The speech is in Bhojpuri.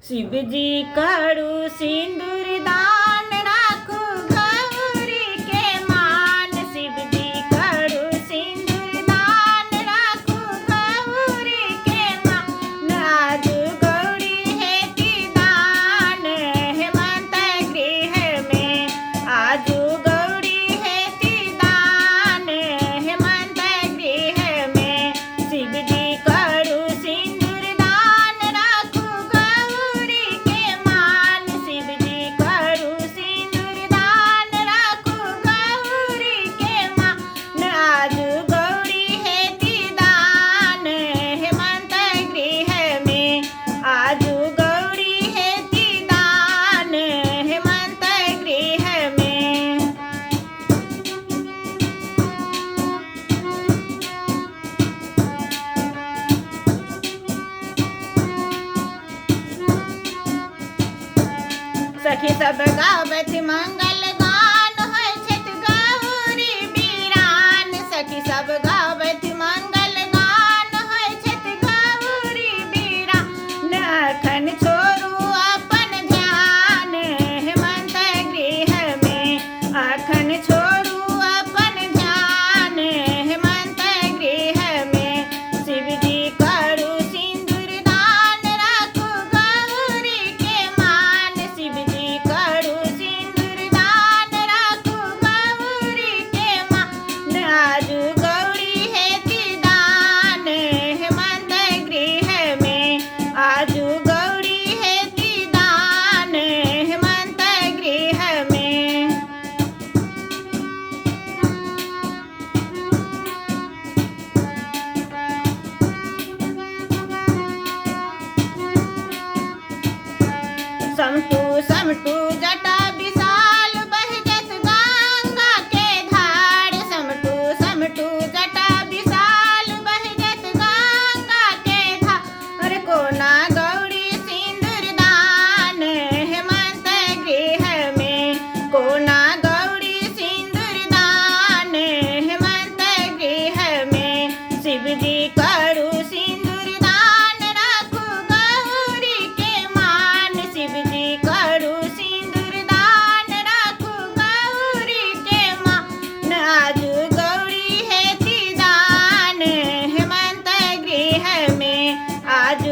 शिव जी करू सिंदूर दान राखू गौरी के मान। शिव जी करू सिंदूर दान राखू गौरी के मान। आज गौरी हेती दान हेमंत गृह में। आज गौरी हेती दान हेमंत गृह में। शिव जी करू सिंदूर दान राखू गौरी के मान। शिव जी करू सिंदूर दान राखू गौरी के मान। आज गौरी हेती दान हेमंत गृह में। आज गौरी हेती दान हेमंत गृह में। सखी सब गावत मंगल गान होय छत गौरी बीरान। सखी सब गावत मंगल गान होय छत गौरी बीरान। अखन छोरू अपन ध्यान हेमंत गृह में। अखन छोरू अपन ध्यान हेमंत गृह में। शिव जी करू सिंदूर दान राखू गौरी के मान। शिव जी करू सिंदूर दान राखू गौरी के मान। आज गौरी हेती दान हेमंत गृह में। आज गौरी हेती दान हेमंत गृह में। समटू समटू जटा विशाल बहजत गंगा के धार। समटू समटू जटा विशाल बहजत गंगा के धार। कोना गौरी सिंदूर दान हेमंत गृह में। कोना गौरी सिंदूर दान हेमंत गृह में। शिव जी करू सिंदूर दान राखू गौरी के मान। शिव जी करू सिंदूर दान राखू गौरी के मान। आज गौरी हेती दान हेमंत गृह में। आज